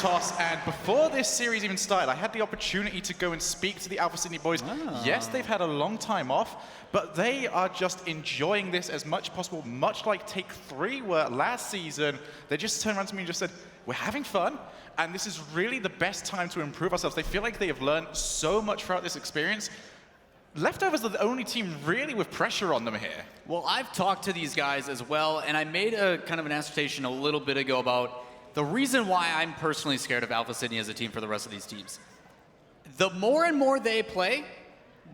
toss, and before this series even started, I had the opportunity to go and speak to the Alpha Sydney boys. Yes, they've had a long time off, but they are just enjoying this as much as possible, much like Take 3 were last season. They just turned around to me and just said, we're having fun, and this is really the best time to improve ourselves. They feel like they have learned so much throughout this experience. Leftovers are the only team really with pressure on them here. Well, I've talked to these guys as well, and I made a kind of an assertion a little bit ago about the reason why I'm personally scared of Alpha Sydney as a team for the rest of these teams. The more and more they play,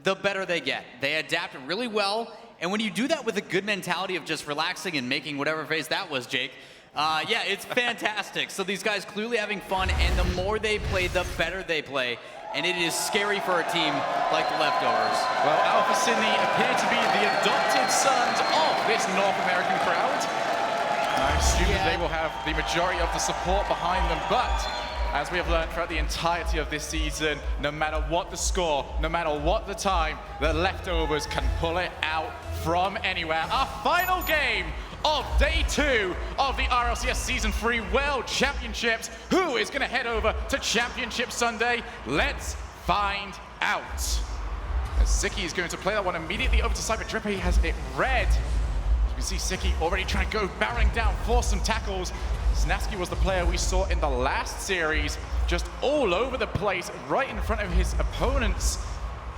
the better they get. They adapt really well, and when you do that with a good mentality of just relaxing and making whatever face that was, Jake, yeah, it's fantastic. So these guys clearly having fun, and the more they play, the better they play. And it is scary for a team like the Leftovers. Well, Alpha Sydney appear to be the adopted sons of this North American crowd. I assume that they will have the majority of the support behind them, but as we have learned throughout the entirety of this season, no matter what the score, no matter what the time, the Leftovers can pull it out from anywhere. Our final game of Day 2 of the RLCS Season 3 World Championships. Who is going to head over to Championship Sunday? Let's find out. As Siki is going to play that one immediately over to Cyber. Drippy has it red. As you can see, Siki already trying to go barreling down for some tackles. Snaski was the player we saw in the last series, just all over the place, right in front of his opponents,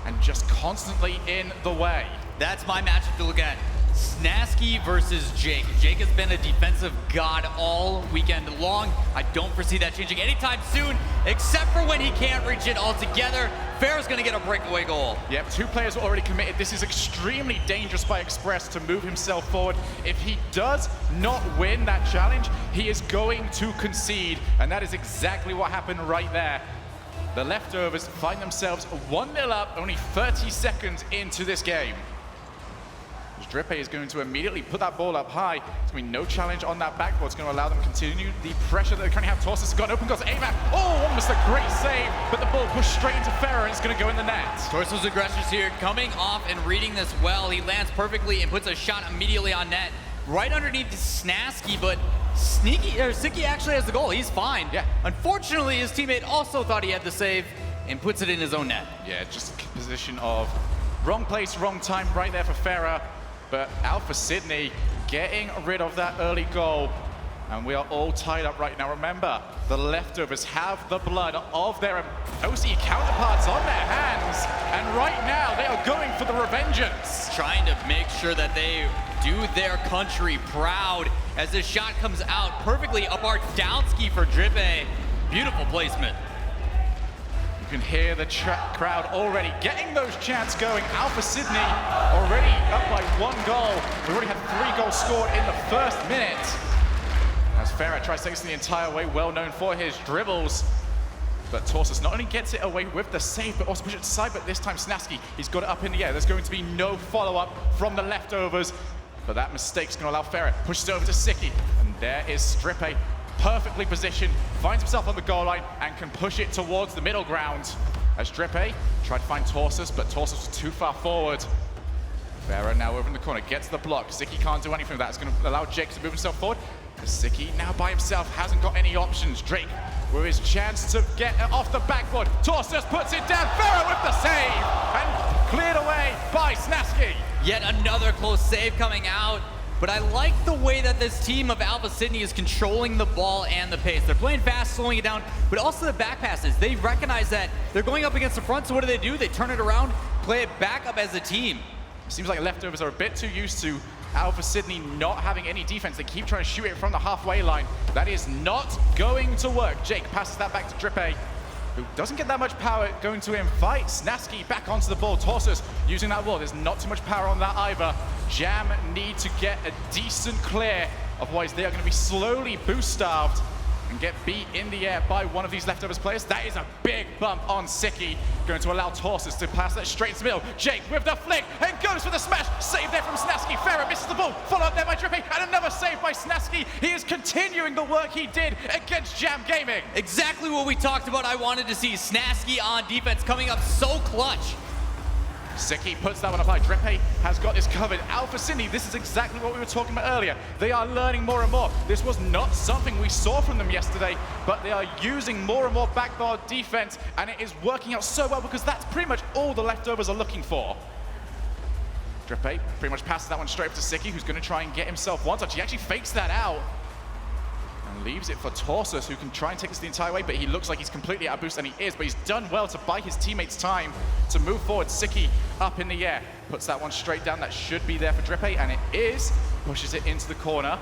and just constantly in the way. That's my matchup to look at. Snaski versus Jake. Jake has been a defensive god all weekend long. I don't foresee that changing anytime soon, except for when he can't reach it altogether. Fair's gonna get a breakaway goal. Yep, 2 players are already committed. This is extremely dangerous by Express to move himself forward. If he does not win that challenge, he is going to concede, and that is exactly what happened right there. The Leftovers find themselves 1-0 up, only 30 seconds into this game. Drippe is going to immediately put that ball up high. There's going to be no challenge on that backboard. It's going to allow them to continue the pressure that they currently have. Torsus has got an open goal to Aman. Oh, almost a great save, but the ball pushed straight into Ferrer, and it's going to go in the net. Torsus' aggressions here, coming off and reading this well. He lands perfectly and puts a shot immediately on net, right underneath Snaski, but Siki actually has the goal. He's fine. Yeah. Unfortunately, his teammate also thought he had the save and puts it in his own net. Yeah, just a position of wrong place, wrong time right there for Ferrer. But Alpha Sydney getting rid of that early goal, and we are all tied up right now. Remember, the Leftovers have the blood of their OC counterparts on their hands, and right now they are going for the revengeance. Trying to make sure that they do their country proud as this shot comes out perfectly up our downski for Drippe. Beautiful placement. You can hear the crowd already getting those chants going. Alpha Sydney already up by 1 goal. We've already had 3 goals scored in the first minute. As Ferrer tries to take this the entire way, well known for his dribbles. But Torsus not only gets it away with the save, but also pushes it to side, but this time Snaski, he's got it up in the air. There's going to be no follow-up from the Leftovers, but that mistake's going to allow Ferrer. Pushes it over to Siki, and there is Strippe. Perfectly positioned, finds himself on the goal line, and can push it towards the middle ground. As Drippe tried to find Torsus, but Torsus was too far forward. Ferrer now over in the corner, gets the block. Siki can't do anything with that. It's going to allow Jake to move himself forward. Siki now by himself hasn't got any options. Drake with his chance to get it off the backboard. Torsus puts it down. Ferrer with the save, and cleared away by Snaski. Yet another close save coming out. But I like the way that this team of Alpha Sydney is controlling the ball and the pace. They're playing fast, slowing it down, but also the back passes. They recognize that they're going up against the front, so what do? They turn it around, play it back up as a team. Seems like Leftovers are a bit too used to Alpha Sydney not having any defense. They keep trying to shoot it from the halfway line. That is not going to work. Jake passes that back to Drippe, who doesn't get that much power going to invite Snaski back onto the ball. Torsus using that wall. There's not too much power on that either. Jam need to get a decent clear, otherwise they are going to be slowly boost starved and get beat in the air by one of these Leftovers players. That is a big bump on Siki, going to allow Torsus to pass that straight into the middle. Jake with the flick and goes for the smash. Save there from Snaski. Ferrer misses the ball. Followed up there by Drippe, and another save by Snaski. He is continuing the work he did against Jam Gaming. Exactly what we talked about. I wanted to see Snaski on defense coming up so clutch. Siki puts that one apart. Drepe has got this covered. Alpha Sydney, this is exactly what we were talking about earlier. They are learning more and more. This was not something we saw from them yesterday, but they are using more and more backbar defense, and it is working out so well because that's pretty much all the leftovers are looking for. Drepe pretty much passes that one straight up to Siki, who's going to try and get himself one touch. He actually fakes that out and leaves it for Torsus, who can try and take this the entire way, but he looks like he's completely out of boost, and he is, but he's done well to buy his teammates time to move forward. Siki up in the air, puts that one straight down. That should be there for Drepe, and it is. Pushes it into the corner.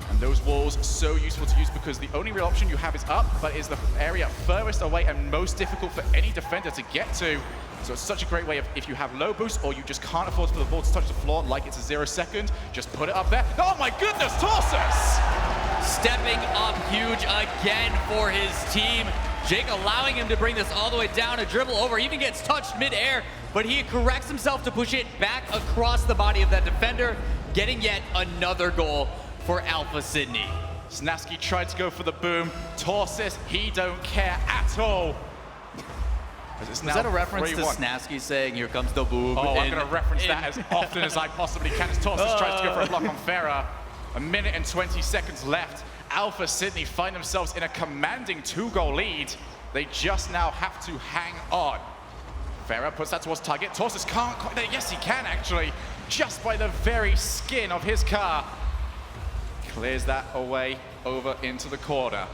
And those walls so useful to use because the only real option you have is up, but is the area furthest away and most difficult for any defender to get to. So it's such a great way of, if you have low boost or you just can't afford for the ball to touch the floor like it's a 0 second, just put it up there. Oh my goodness, Torsus! Stepping up huge again for his team. Jake allowing him to bring this all the way down, a dribble over, even gets touched mid-air, but he corrects himself to push it back across the body of that defender, getting yet another goal for Alpha Sydney. Snaski tried to go for the boom. Torsus, he don't care at all. Is that a reference to Snaski saying, "Here comes the boom"? Oh, I'm going to reference that as often as I possibly can as Torsus tries to go for a block on Farah. A minute and 20 seconds left. Alpha Sydney find themselves in a commanding 2-goal lead. They just now have to hang on. Farah puts that towards target. Torsus can't quite there. Yes, he can actually, just by the very skin of his car. Clears that away over into the corner.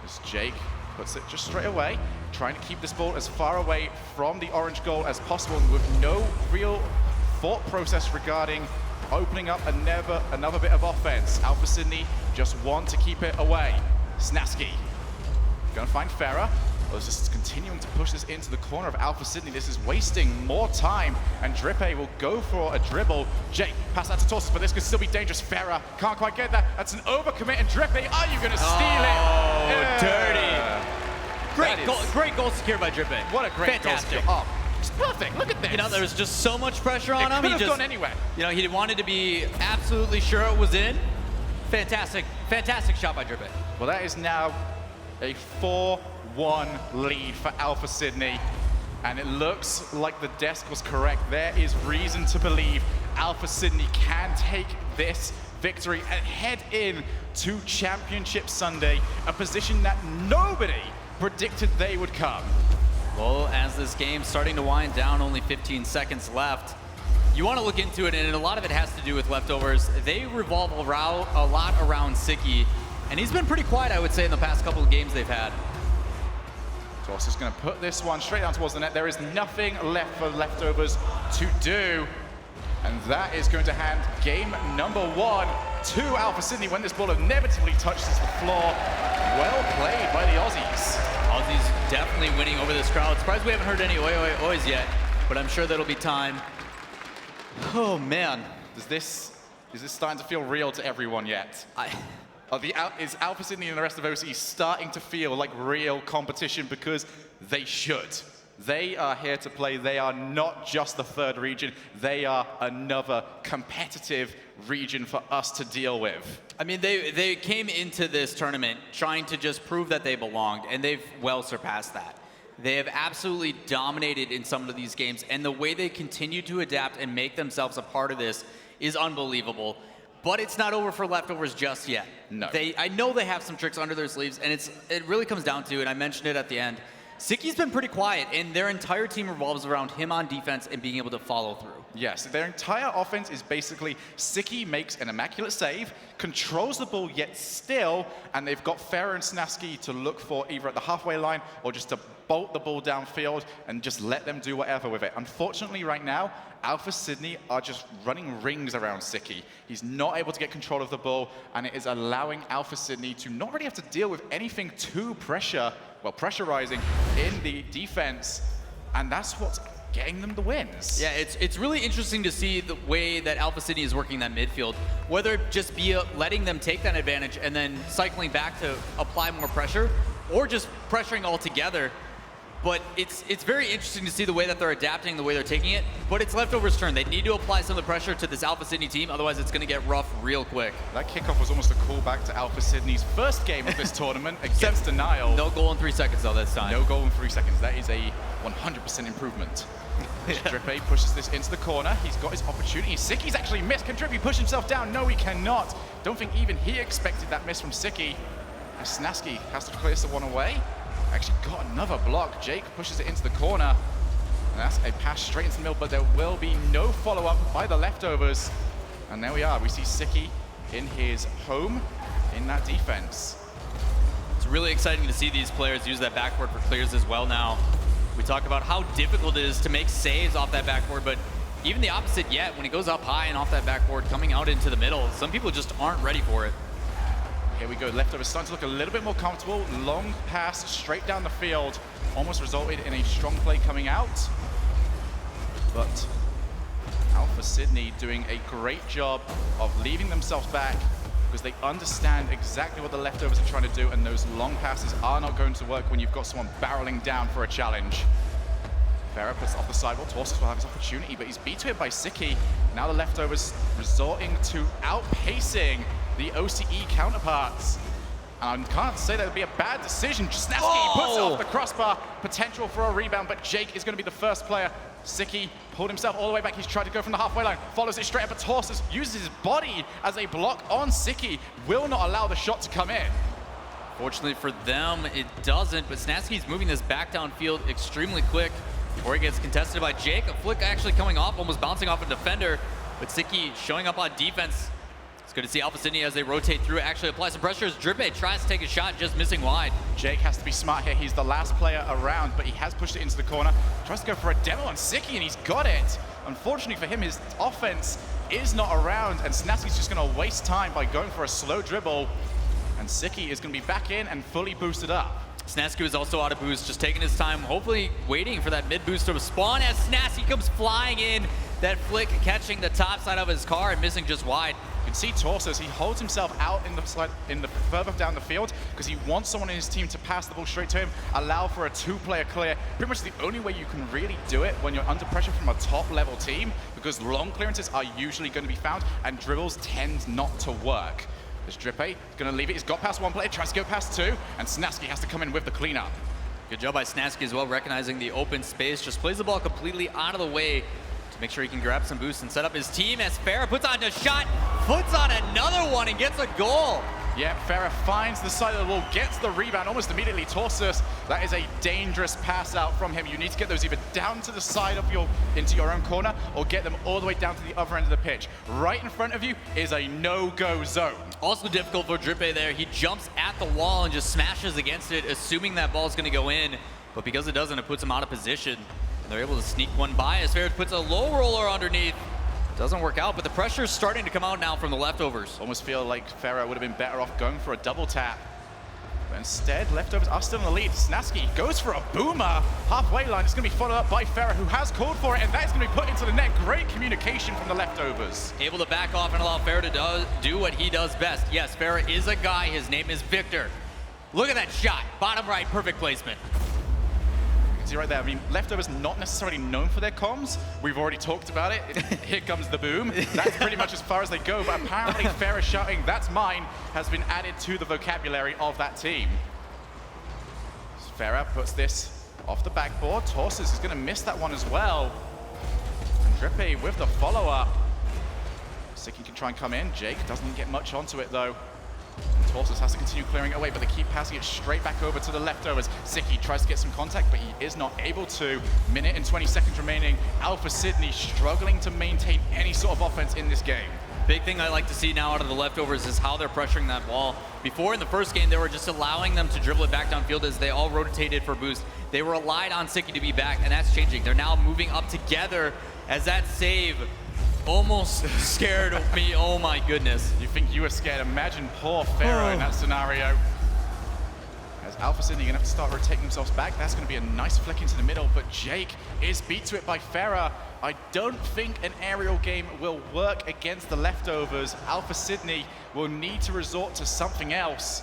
As Jake puts it just straight away, trying to keep this ball as far away from the orange goal as possible with no real thought process regarding opening up another bit of offense. Alpha Sydney just want to keep it away. Snaski gonna find Farah. Well, just continuing to push this into the corner of Alpha Sydney. This is wasting more time, and Drepe will go for a dribble. Jake, pass that to Torsus, but this could still be dangerous. Farah can't quite get that. That's an overcommit, and Drepe, are you gonna steal it? Oh, dirty. Great goal secured by Drepe. What a great goal secure. Oh, it's perfect, look at this. You know, there was just so much pressure on him. It could have gone anywhere. You know, he wanted to be absolutely sure it was in. Fantastic shot by Drepe. Well, that is now a 4-1 lead for Alpha Sydney, and it looks like the desk was correct. There is reason to believe Alpha Sydney can take this victory and head in to Championship Sunday, a position that nobody predicted they would come. Well, as this game's starting to wind down, only 15 seconds left, you want to look into it, and a lot of it has to do with leftovers. They revolve around, a lot around Siki, and he's been pretty quiet, I would say, in the past couple of games they've had. Torsus is going to put this one straight down towards the net. There is nothing left for leftovers to do. And that is going to hand game number 1 to Alpha Sydney when this ball inevitably touches the floor. Well played by the Aussies. Aussies definitely winning over this crowd. Surprised we haven't heard any oi oi ois yet, but I'm sure that'll be time. Oh man. Is this starting to feel real to everyone yet? Is Alpha Sydney and the rest of OC starting to feel like real competition because they should? They are here to play. They are not just the third region. They are another competitive region for us to deal with. I mean, they came into this tournament trying to just prove that they belonged, and they've well surpassed that. They have absolutely dominated in some of these games, and the way they continue to adapt and make themselves a part of this is unbelievable. But it's not over for leftovers just yet. No. I know they have some tricks under their sleeves, and it really comes down to, and I mentioned it at the end, Siki's been pretty quiet, and their entire team revolves around him on defense and being able to follow through. Yes, their entire offense is basically Siki makes an immaculate save, controls the ball yet still, and they've got Farah and Snaski to look for either at the halfway line or just to bolt the ball downfield and just let them do whatever with it. Unfortunately, right now, Alpha Sydney are just running rings around Siki. He's not able to get control of the ball, and it is allowing Alpha Sydney to not really have to deal with anything too pressurizing in the defense, and that's what's getting them the wins. Yeah, it's really interesting to see the way that Alpha Sydney is working that midfield, whether it just be letting them take that advantage and then cycling back to apply more pressure, or just pressuring altogether. But it's very interesting to see the way that they're adapting, the way they're taking it. But it's Leftovers' turn. They need to apply some of the pressure to this Alpha Sydney team, otherwise it's going to get rough real quick. That kickoff was almost a callback to Alpha Sydney's first game of this tournament against Denial. No goal in 3 seconds though this time. No goal in 3 seconds. That is a 100% improvement. Drippy pushes this into the corner. He's got his opportunity. Sicky's actually missed. Can Drippy push himself down? No, he cannot. Don't think even he expected that miss from Sicky. And Snaski has to clear the one away. Actually got another block. Jake pushes it into the corner. And that's a pass straight into the middle, but there will be no follow-up by the Leftovers. And there we are. We see Sicky in his home in that defense. It's really exciting to see these players use that backboard for clears as well now. We talk about how difficult it is to make saves off that backboard, but even the opposite yet, when he goes up high and off that backboard, coming out into the middle, some people just aren't ready for it. Here we go, Leftovers starting to look a little bit more comfortable. Long pass straight down the field, almost resulted in a strong play coming out. But Alpha Sydney doing a great job of leaving themselves back because they understand exactly what the Leftovers are trying to do, and those long passes are not going to work when you've got someone barreling down for a challenge. Farah puts it off the sidewall. Torsus will have his opportunity, but he's beat to it by Sicky. Now the Leftovers resorting to outpacing the OCE counterparts. And I can't say that would be a bad decision. Snaski puts it off the crossbar. Potential for a rebound, but Jake is going to be the first player. Sicky pulled himself all the way back. He's tried to go from the halfway line. Follows it straight up, but Torsus uses his body as a block on Sicky. Will not allow the shot to come in. Fortunately for them, it doesn't, but Snaski's moving this back downfield extremely quick before he gets contested by Jake. A flick actually coming off, almost bouncing off a defender, but Sicky showing up on defense. It's good to see Alpha Sydney as they rotate through, actually apply some pressure as Drippe tries to take a shot, just missing wide. Jake has to be smart here. He's the last player around, but he has pushed it into the corner. Tries to go for a demo on Sicky, and he's got it. Unfortunately for him, his offense is not around, and Snaski's just going to waste time by going for a slow dribble. And Sicky is going to be back in and fully boosted up. Snaski was also out of boost, just taking his time, hopefully waiting for that mid boost to spawn as Snaski comes flying in. That flick catching the top side of his car and missing just wide. You can see Torsus, he holds himself out in the further down the field because he wants someone in his team to pass the ball straight to him, allow for a two-player clear. Pretty much the only way you can really do it when you're under pressure from a top-level team, because long clearances are usually going to be found and dribbles tend not to work. There's Drippe, going to leave it. He's got past one player, tries to go past two, and Snaski has to come in with the cleanup. Good job by Snaski as well, recognizing the open space. Just plays the ball completely out of the way to make sure he can grab some boost and set up his team as Farah puts on a shot, puts on another one, and gets a goal. Yeah, Farah finds the side of the wall, gets the rebound almost immediately. Torsus, that is a dangerous pass out from him. You need to get those either down to the side of into your own corner, or get them all the way down to the other end of the pitch. Right in front of you is a no-go zone. Also difficult for Drippe there. He jumps at the wall and just smashes against it, assuming that ball's gonna go in. But because it doesn't, it puts him out of position. And they're able to sneak one by as Farah puts a low roller underneath. Doesn't work out, but the pressure is starting to come out now from the Leftovers. Almost feel like Farah would have been better off going for a double tap. But instead, Leftovers are still in the lead. Snaski goes for a boomer. Halfway line, it's going to be followed up by Farah, who has called for it, and that is going to be put into the net. Great communication from the Leftovers. Able to back off and allow Farah to do what he does best. Yes, Farah is a guy. His name is Victor. Look at that shot. Bottom right, perfect placement. See right there, I mean, Leftovers not necessarily known for their comms. We've already talked about it. Here comes the boom. That's pretty much as far as they go, but apparently Farah shouting, "That's mine," has been added to the vocabulary of that team. Farah puts this off the backboard. Torsus is going to miss that one as well. And Drippe with the follow-up. Sicky can try and come in. Jake doesn't get much onto it though. Torsus has to continue clearing away, but they keep passing it straight back over to the Leftovers. Sicky tries to get some contact, but he is not able to. Minute and 20 seconds remaining. Alpha Sydney struggling to maintain any sort of offense in this game. Big thing I like to see now out of the Leftovers is how they're pressuring that ball. Before in the first game, they were just allowing them to dribble it back downfield as they all rotated for boost. They relied on Sicky to be back, and that's changing. They're now moving up together as that save almost scared me. Oh my goodness. You think you were scared? Imagine poor Farah in that scenario. As Alpha Sydney going to have to start rotating themselves back. That's going to be a nice flick into the middle, but Jake is beat to it by Farah. I don't think an aerial game will work against the Leftovers. Alpha Sydney will need to resort to something else.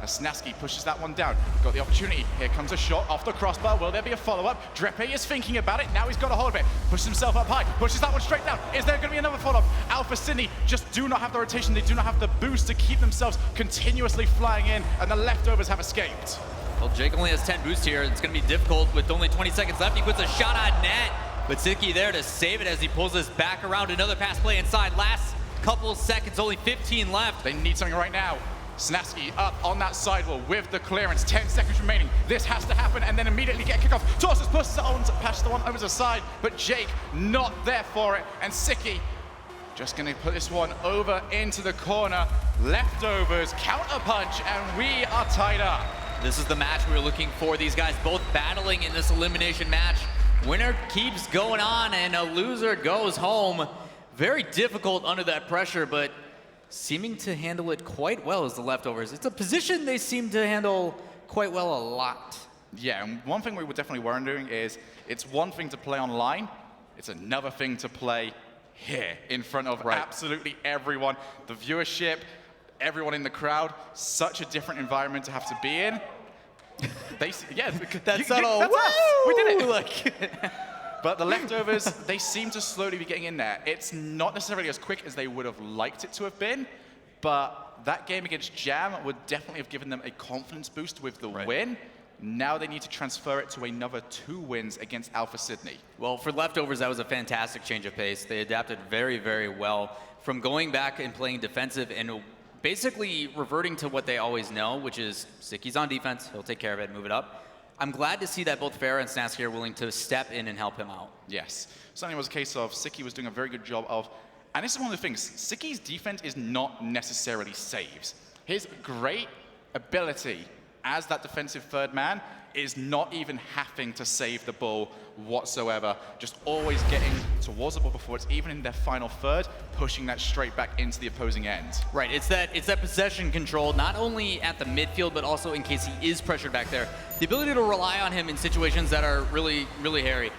As Snaski pushes that one down. Got the opportunity. Here comes a shot off the crossbar. Will there be a follow-up? Drepe is thinking about it. Now he's got a hold of it. Pushes himself up high. Pushes that one straight down. Is there going to be another follow-up? Alpha Sydney just do not have the rotation. They do not have the boost to keep themselves continuously flying in, and the leftovers have escaped. Well, Jake only has 10 boosts here. It's going to be difficult with only 20 seconds left. He puts a shot on net, but Siki there to save it as he pulls this back around. Another pass play inside. Last couple seconds, only 15 left. They need something right now. Snaski up on that sidewall with the clearance. 10 seconds remaining. This has to happen and then immediately get a kickoff. Torsus pushes it on, passes the one over to the side, but Jake not there for it. And Siki just going to put this one over into the corner. Leftovers, counter punch, and we are tied up. This is the match we were looking for. These guys both battling in this elimination match. Winner keeps going on and a loser goes home. Very difficult under that pressure, but seeming to handle it quite well as the leftovers. It's a position they seem to handle quite well a lot. Yeah, and one thing we were definitely wondering is, it's one thing to play online, it's another thing to play here in front of absolutely everyone. The viewership, everyone in the crowd, such a different environment to have to be in. Yeah, that's us. We did it. Like, but the leftovers, they seem to slowly be getting in there. It's not necessarily as quick as they would have liked it to have been, but that game against Jam would definitely have given them a confidence boost with the win. Now they need to transfer it to another 2 wins against Alpha Sydney. well, for leftovers, that was a fantastic change of pace. They adapted very, very well from going back and playing defensive and basically reverting to what they always know, which is Siki's on defense. He'll take care of it, move it up. I'm glad to see that both Farah and Snaski are willing to step in and help him out. Yes. Certainly was a case of Siki was doing a very good job of, and this is one of the things, Siki's defense is not necessarily saves. His great ability as that defensive third man is not even having to save the ball whatsoever, just always getting towards the ball before it's even in their final third, pushing that straight back into the opposing end. Right, it's that possession control, not only at the midfield, but also in case he is pressured back there. The ability to rely on him in situations that are really, really hairy.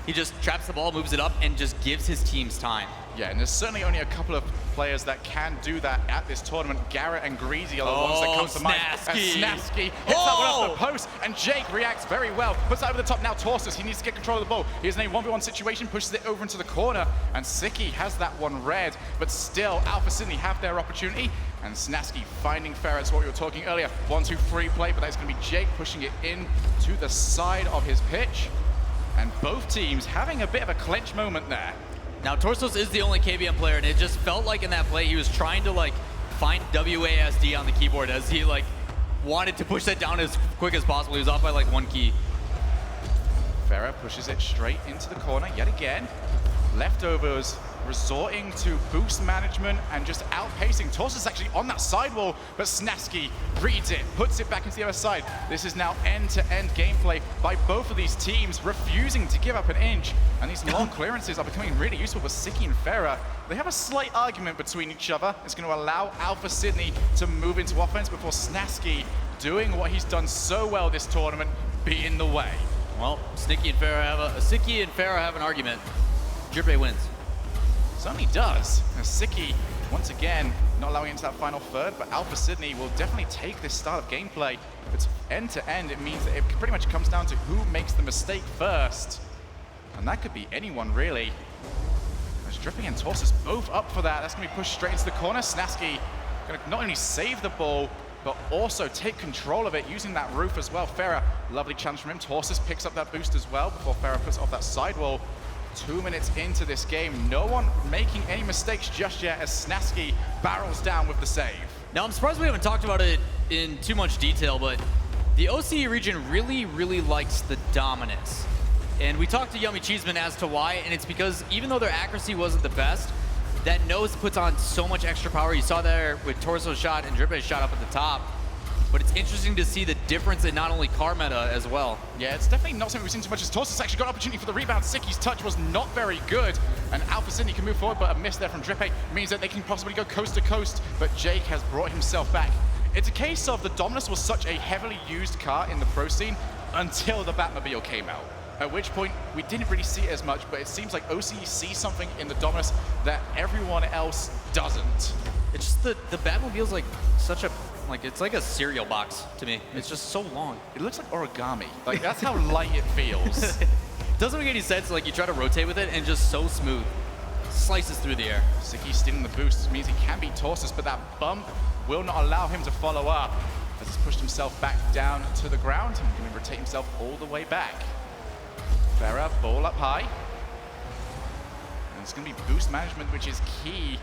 He just traps the ball, moves it up, and just gives his teams time. Yeah, and there's certainly only a couple of players that can do that at this tournament. Garrett and Greasy are the ones that come to mind. And Snaski hits that one off the post, and Jake reacts very well. Puts that over the top now, Torsus. He needs to get control of the ball. He's in a 1v1 situation, pushes it over into the corner, and Siki has that one read. But still, Alpha Sydney have their opportunity, and Snaski finding Farah. That's what we were talking earlier. 1-2-3 play, but that's going to be Jake pushing it in to the side of his pitch. And both teams having a bit of a clinch moment there. Now, Torsos is the only KBM player, and it just felt like in that play he was trying to like find WASD on the keyboard as he like wanted to push that down as quick as possible. He was off by like 1 key. Farah pushes it straight into the corner yet again. Leftovers resorting to boost management and just outpacing. Torsus actually on that sidewall, but Snaski reads it, puts it back into the other side. This is now end-to-end gameplay by both of these teams, refusing to give up an inch. And these long clearances are becoming really useful for Siki and Farah. They have a slight argument between each other. It's going to allow Alpha Sydney to move into offense before Snaski, doing what he's done so well this tournament, be in the way. Well, Siki and Farah have an argument. Drippe wins. Certainly does. Now, Siki, once again, not allowing it into that final third, but Alpha Sydney will definitely take this style of gameplay. If it's end-to-end, it means that it pretty much comes down to who makes the mistake first. And that could be anyone, really. As Drippy and Torsus both up for that. That's going to be pushed straight into the corner. Snaski going to not only save the ball, but also take control of it using that roof as well. Farah, lovely challenge from him. Torsus picks up that boost as well before Farah puts it off that sidewall. 2 minutes into this game, no one making any mistakes just yet as Snaski barrels down with the save. Now, I'm surprised we haven't talked about it in too much detail, but the OCE region really, really likes the dominance. And we talked to Yummy Cheeseman as to why, and it's because even though their accuracy wasn't the best, that nose puts on so much extra power. You saw there with Torso's shot and Drippe's shot up at the top. But it's interesting to see the difference in not only car meta as well. Yeah, it's definitely not something we've seen too much as Torsus actually got an opportunity for the rebound. Siki's touch was not very good, and Alpha Sydney can move forward, but a miss there from Drippe means that they can possibly go coast to coast, but Jake has brought himself back. It's a case of the Dominus was such a heavily used car in the pro scene until the Batmobile came out. At which point, we didn't really see it as much, but it seems like OCE sees something in the Dominus that everyone else doesn't. It's just the Batmobile's like such a, it's like a cereal box to me. It's just so long. It looks like origami. Like, that's how light it feels. Doesn't make any sense. Like, you try to rotate with it and just so smooth. Slices through the air. Siki stealing the boost means he can beat Torsus, but that bump will not allow him to follow up as he's pushed himself back down to the ground and going to rotate himself all the way back. Farah, ball up high. And it's going to be boost management, which is key.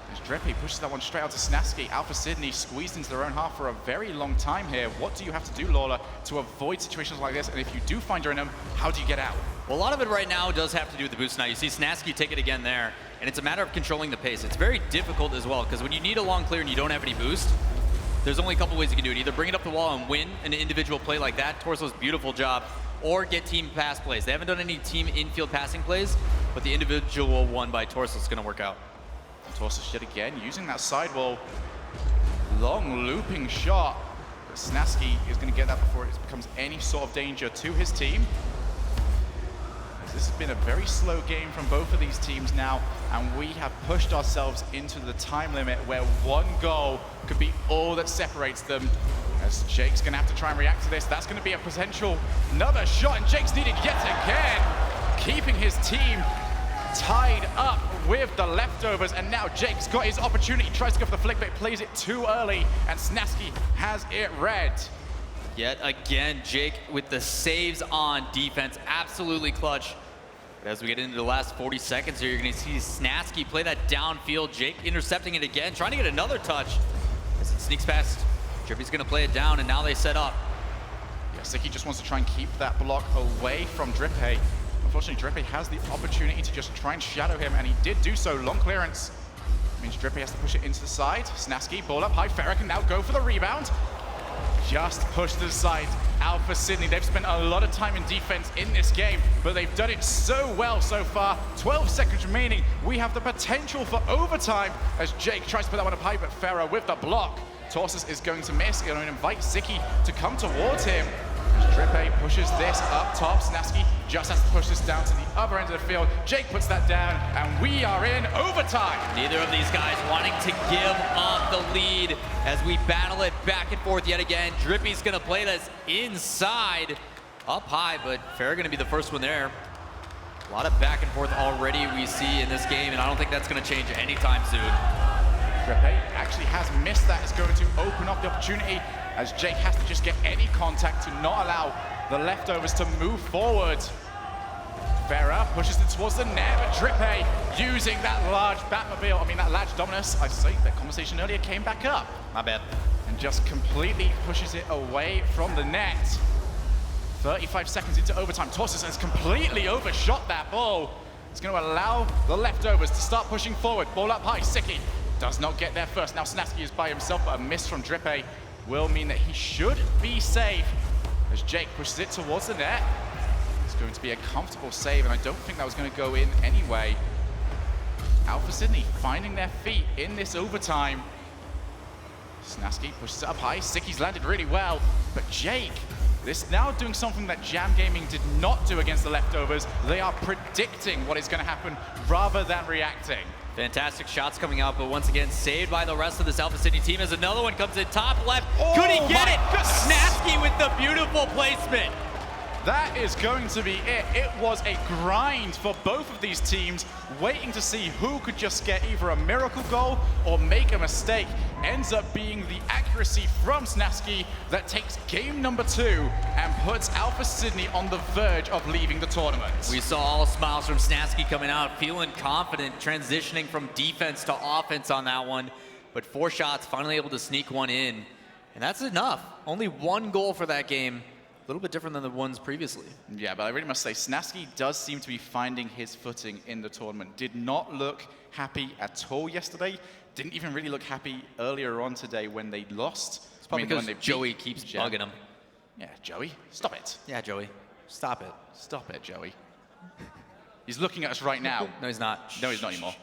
As Drepe pushes that one straight out to Snaski. Alpha Sydney squeezed into their own half for a very long time here. What do you have to do, Lawler, to avoid situations like this? And if you do find you're in them, how do you get out? Well, a lot of it right now does have to do with the boost now. You see Snaski take it again there, and it's a matter of controlling the pace. It's very difficult as well, because when you need a long clear and you don't have any boost, there's only a couple ways you can do it. Either bring it up the wall and win an individual play like that, Torso's beautiful job, or get team pass plays. They haven't done any team infield passing plays, but the individual one by Torso is going to work out. Torsus yet again using that sidewall. Long looping shot. But Snaski is going to get that before it becomes any sort of danger to his team. As this has been a very slow game from both of these teams now, and we have pushed ourselves into the time limit where one goal could be all that separates them. As Jake's going to have to try and react to this. That's going to be a potential another shot, and Jake's needed yet again, keeping his team tied up with the leftovers, and now Jake's got his opportunity, tries to go for the flick, but plays it too early, and Snaski has it red. Yet again, Jake with the saves on defense, absolutely clutch. But as we get into the last 40 seconds here, you're gonna see Snaski play that downfield, Jake intercepting it again, trying to get another touch. As it sneaks past, Drippy's gonna play it down, and now they set up. Yeah, Siki just wants to try and keep that block away from Drippe. Unfortunately, Drippe has the opportunity to just try and shadow him, and he did do so. Long clearance. Means Drippe has to push it into the side. Snaski, ball up high. Farah can now go for the rebound. Just push to the side. Alpha Sydney, they've spent a lot of time in defense in this game, but they've done it so well so far. 12 seconds remaining. We have the potential for overtime as Jake tries to put that one up high, but Farah with the block. Torsus is going to miss. He's going to invite Siki to come towards him. Drippe pushes this up top. Snaski just has to push this down to the other end of the field. Jake puts that down, and we are in overtime. Neither of these guys wanting to give up the lead as we battle it back and forth yet again. Drippy's gonna play this inside, up high, but Farah gonna be the first one there. A lot of back and forth already we see in this game, and I don't think that's gonna change anytime soon. Drippe actually has missed that. It's going to open up the opportunity as Jake has to just get any contact to not allow the leftovers to move forward. Farah pushes it towards the net, but Drippe using that large Batmobile, that large Dominus, I say that conversation earlier came back up. My bad. And just completely pushes it away from the net. 35 seconds into overtime. Torsus has completely overshot that ball. It's going to allow the leftovers to start pushing forward. Ball up high, Siki does not get there first. Now Snaski is by himself, but a miss from Drippe will mean that he should be safe as Jake pushes it towards the net. It's going to be a comfortable save, and I don't think that was going to go in anyway. Alpha Sydney finding their feet in this overtime. Snaski pushes it up high. Siki's landed really well, but Jake, this now doing something that Jam Gaming did not do against the leftovers. They are predicting what is going to happen rather than reacting. Fantastic shots coming out, but once again, saved by the rest of this Alpha City team as another one comes in top left. Could he get it? Snaski with the beautiful placement. That is going to be it. It was a grind for both of these teams, waiting to see who could just get either a miracle goal or make a mistake. Ends up being the accuracy from Snaski that takes game number 2 and puts Alpha Sydney on the verge of leaving the tournament. We saw all smiles from Snaski coming out, feeling confident, transitioning from defense to offense on that one. But 4 shots, finally able to sneak one in. And that's enough. Only 1 goal for that game. A little bit different than the ones previously. Yeah, but I really must say, Snaski does seem to be finding his footing in the tournament. Did not look happy at all yesterday. Didn't even really look happy earlier on today when they lost. It's probably because Joey keeps bugging him. Yeah, Joey, stop it. Yeah, Joey, stop it. Stop it, Joey. He's looking at us right now. No, he's not. No, he's not anymore.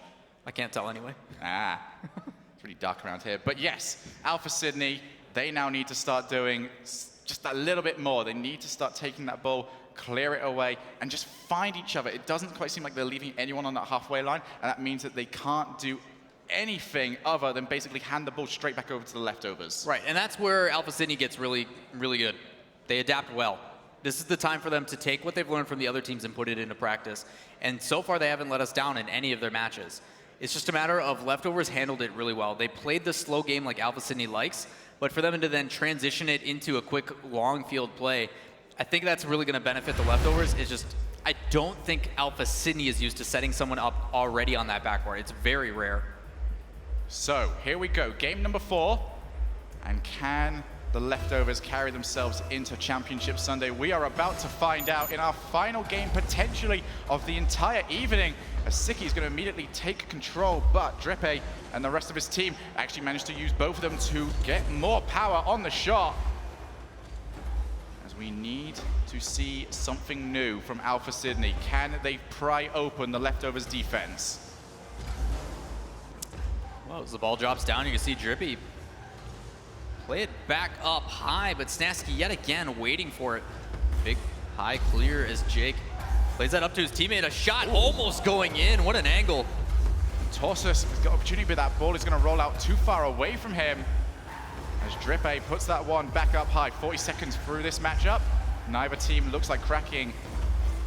I can't tell anyway. It's really dark around here. But yes, Alpha Sydney, they now need to start doing just a little bit more. They need to start taking that ball, clear it away, and just find each other. It doesn't quite seem like they're leaving anyone on that halfway line, and that means that they can't do anything other than basically hand the ball straight back over to the leftovers. Right, and that's where Alpha Sydney gets really, really good. They adapt well. This is the time for them to take what they've learned from the other teams and put it into practice. And so far, they haven't let us down in any of their matches. It's just a matter of leftovers handled it really well. They played the slow game like Alpha Sydney likes, but for them to then transition it into a quick, long field play, I think that's really going to benefit the leftovers. It's just, I don't think Alpha Sydney is used to setting someone up already on that backboard. It's very rare. So here we go, game number 4. And can the leftovers carry themselves into Championship Sunday? We are about to find out in our final game, potentially, of the entire evening, as Siki is going to immediately take control, but Drippe and the rest of his team actually managed to use both of them to get more power on the shot. As we need to see something new from Alpha Sydney. Can they pry open the leftovers defense? Well, as the ball drops down, you can see Drippe play it back up high, but Snasky yet again waiting for it. Big high clear as Jake plays that up to his teammate. A shot almost going in. What an angle. Torsus has got opportunity, but that ball is going to roll out too far away from him. As Drippe puts that one back up high. 40 seconds through this matchup. Neither team looks like cracking.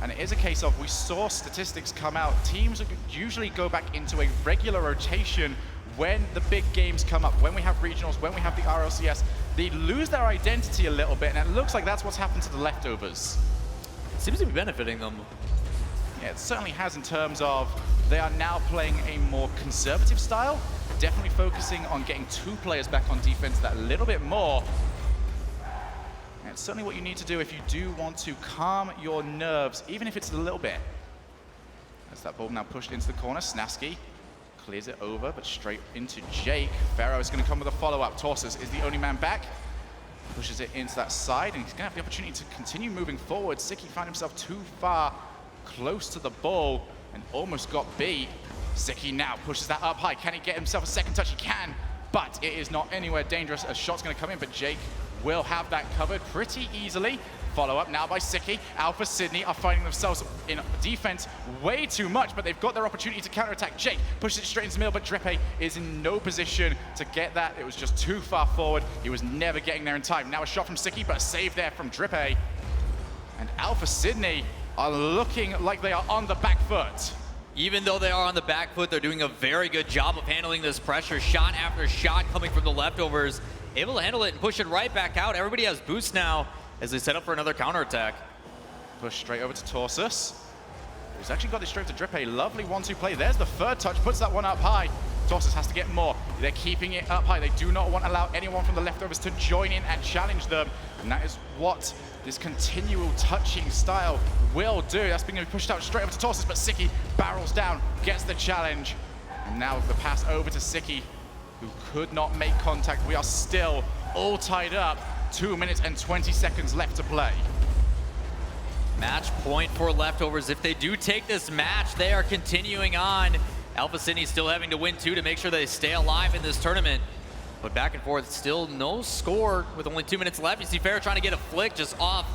And it is a case of, we saw statistics come out. Teams usually go back into a regular rotation when the big games come up, when we have regionals, when we have the RLCS. They lose their identity a little bit, and it looks like that's what's happened to the leftovers. It seems to be benefiting them. Yeah, it certainly has, in terms of they are now playing a more conservative style, definitely focusing on getting 2 players back on defense that little bit more. And it's certainly what you need to do if you do want to calm your nerves, even if it's a little bit. As that ball now pushed into the corner, Snasky clears it over, but straight into Jake. Pharaoh is going to come with a follow-up. Torsus is the only man back. Pushes it into that side, and he's going to have the opportunity to continue moving forward. Siki found himself too far close to the ball and almost got beat. Siki now pushes that up high. Can he get himself a second touch? He can, but it is not anywhere dangerous. A shot's going to come in, but Jake will have that covered pretty easily. Follow up now by Siki. Alpha Sydney are finding themselves in defense way too much, but they've got their opportunity to counterattack. Jake pushes it straight into the middle, but Drippe is in no position to get that. It was just too far forward. He was never getting there in time. Now a shot from Siki, but a save there from Drippe. And Alpha Sydney are looking like they are on the back foot. Even though they are on the back foot, they're doing a very good job of handling this pressure. Shot after shot coming from the leftovers. Able to handle it and push it right back out. Everybody has boost now as they set up for another counterattack. Push straight over to Torsus. He's actually got this straight to Drippe. Lovely 1-2 play. There's the third touch. Puts that one up high. Torsus has to get more. They're keeping it up high. They do not want to allow anyone from the leftovers to join in and challenge them. And that is what this continual touching style will do. That's being pushed out straight over to Torsus, but Siki barrels down, gets the challenge. And now the pass over to Siki, who could not make contact. We are still all tied up. 2 minutes and 20 seconds left to play. Match point for leftovers. If they do take this match, they are continuing on. Alpha Sydney still having to win 2 to make sure they stay alive in this tournament. But back and forth, still no score with only 2 minutes left. You see Farrah trying to get a flick just off.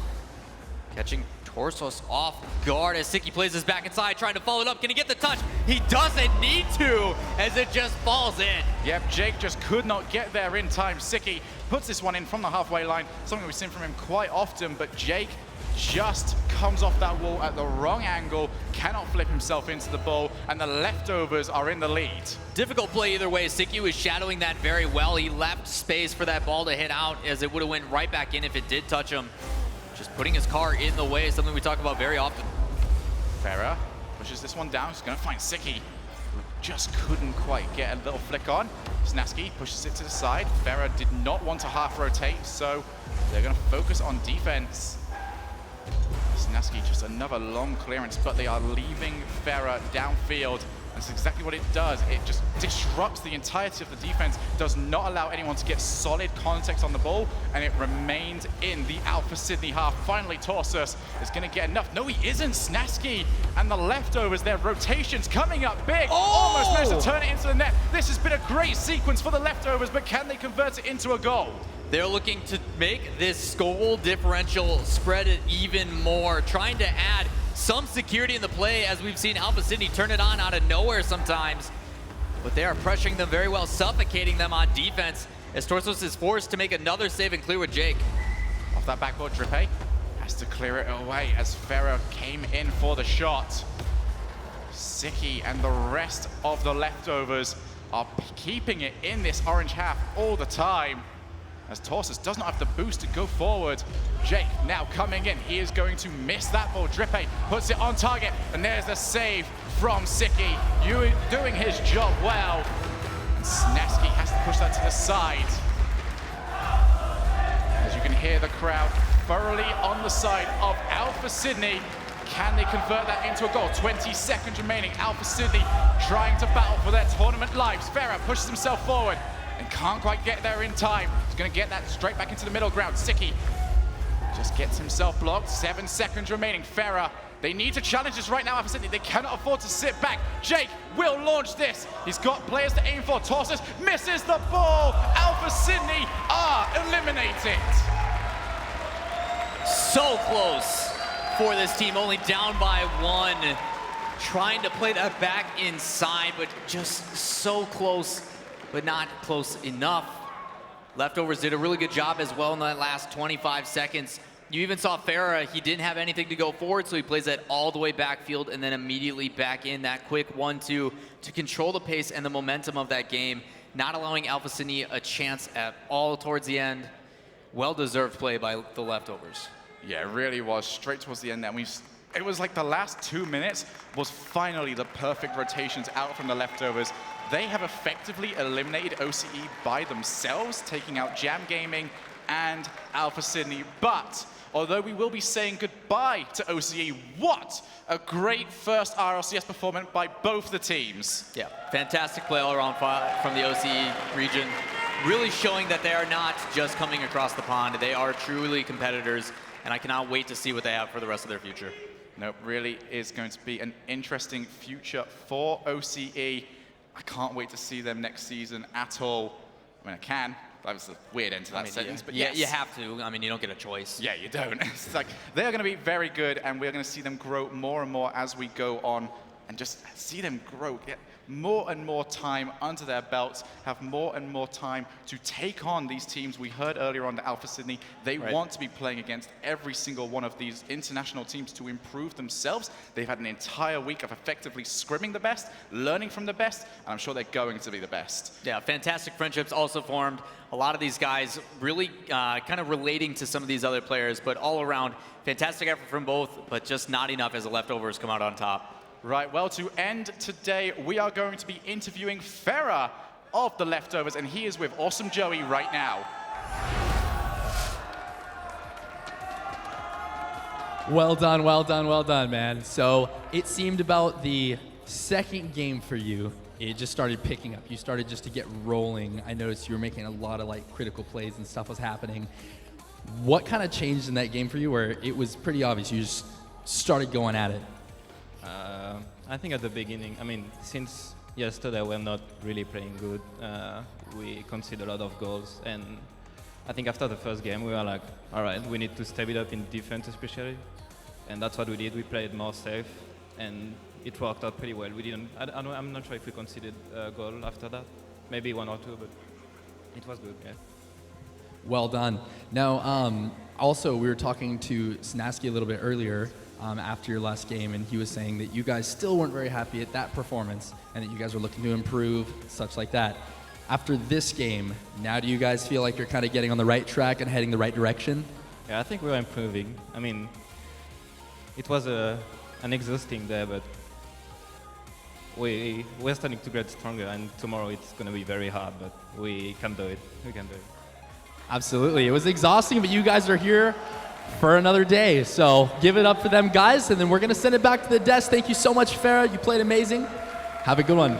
Catching Torsos off guard as Siki plays this back inside, trying to follow it up. Can he get the touch? He doesn't need to, as it just falls in. Yep, Jake just could not get there in time. Siki puts this one in from the halfway line, something we've seen from him quite often, but Jake just comes off that wall at the wrong angle, cannot flip himself into the ball, and the leftovers are in the lead. Difficult play either way. Siki was shadowing that very well. He left space for that ball to hit out, as it would have went right back in if it did touch him. Just putting his car in the way is something we talk about very often. Farrah pushes this one down. He's going to find Siki, who just couldn't quite get a little flick on. Snasky pushes it to the side. Farrah did not want to half rotate, so they're going to focus on defense. Snasky just another long clearance, but they are leaving Farrah downfield. That's exactly what it does. It just disrupts the entirety of the defense, does not allow anyone to get solid contact on the ball, and it remains in the Alpha Sydney half. Finally, Torsus is going to get enough. No, he isn't. Snasky and the leftovers, their rotations coming up big. Almost managed to turn it into the net. This has been a great sequence for the leftovers, but can they convert it into a goal? They're looking to make this goal differential spread it even more, trying to add some security in the play, as we've seen Alpha Sydney turn it on out of nowhere sometimes. but they are pressuring them very well, suffocating them on defense as Torsos is forced to make another save and clear with Jake. Off that backboard, Drippe has to clear it away as Ferrer came in for the shot. Siki and the rest of the leftovers are keeping it in this orange half all the time, as Torsos does not have the boost to go forward. Jake now coming in. He is going to miss that ball. Drippe puts it on target, and there's the save from Siki. Doing his job well. And Snaski has to push that to the side. As you can hear the crowd thoroughly on the side of Alpha Sydney. Can they convert that into a goal? 20 seconds remaining. Alpha Sydney trying to battle for their tournament lives. Ferrer pushes himself forward and can't quite get there in time. He's going to get that straight back into the middle ground. Siki just gets himself blocked. 7 seconds remaining. Ferrer, they need to challenge this right now, Alpha Sydney. They cannot afford to sit back. Jake will launch this. He's got players to aim for. Torsos misses the ball. Alpha Sydney are eliminated. So close for this team, only down by 1. Trying to play that back inside, but just so close, but not close enough. Leftovers did a really good job as well in that last 25 seconds. You even saw Ferrer, he didn't have anything to go forward, so he plays that all the way backfield and then immediately back in that quick 1-2 to control the pace and the momentum of that game, not allowing Alpha Sydney a chance at all towards the end. Well-deserved play by the leftovers. Yeah, it really was. Straight towards the end there. It was like the last 2 minutes was finally the perfect rotations out from the leftovers. They have effectively eliminated OCE by themselves, taking out Jam Gaming and Alpha Sydney. But although we will be saying goodbye to OCE, what a great first RLCS performance by both the teams. Yeah, fantastic play all around from the OCE region. Really showing that they are not just coming across the pond. They are truly competitors, and I cannot wait to see what they have for the rest of their future. No, really is going to be an interesting future for OCE. I can't wait to see them next season at all. I mean, I can. That was a weird end to that sentence, but yes. You have to. I mean, you don't get a choice. Yeah, you don't. It's like, they're going to be very good, and we're going to see them grow more and more as we go on, and just see them grow. Get more and more time under their belts, have more and more time to take on these teams. We heard earlier on the Alpha Sydney, they want to be playing against every single one of these international teams to improve themselves. They've had an entire week of effectively scrimming the best, learning from the best, and I'm sure they're going to be the best. Yeah, fantastic friendships also formed. A lot of these guys really kind of relating to some of these other players, but all around, fantastic effort from both, but just not enough as the leftovers come out on top. Right, well, to end today, we are going to be interviewing Ferrer of the leftovers, and he is with Awesome Joey right now. Well done, well done, well done, man. So it seemed about the second game for you, it just started picking up. You started just to get rolling. I noticed you were making a lot of like critical plays and stuff was happening. What kind of changed in that game for you where it was pretty obvious you just started going at it? I think at the beginning, I mean, since yesterday we're not really playing good. We conceded a lot of goals, and I think after the first game we were like, all right, we need to step it up in defense especially, and that's what we did. We played more safe, and it worked out pretty well. We didn't. I'm not sure if we conceded a goal after that, maybe 1 or 2, but it was good. Yeah. Well done. Now, also we were talking to Snaski a little bit earlier. After your last game, and he was saying that you guys still weren't very happy at that performance and that you guys were looking to improve, such like that. After this game, now do you guys feel like you're kind of getting on the right track and heading the right direction? Yeah, I think we were improving. I mean, it was an exhausting day, but we're starting to get stronger, and tomorrow it's going to be very hard, but we can do it. We can do it. Absolutely. It was exhausting, but you guys are here for another day. So give it up for them, guys, and then we're going to send it back to the desk. Thank you so much, Ferrer. You played amazing. Have a good one.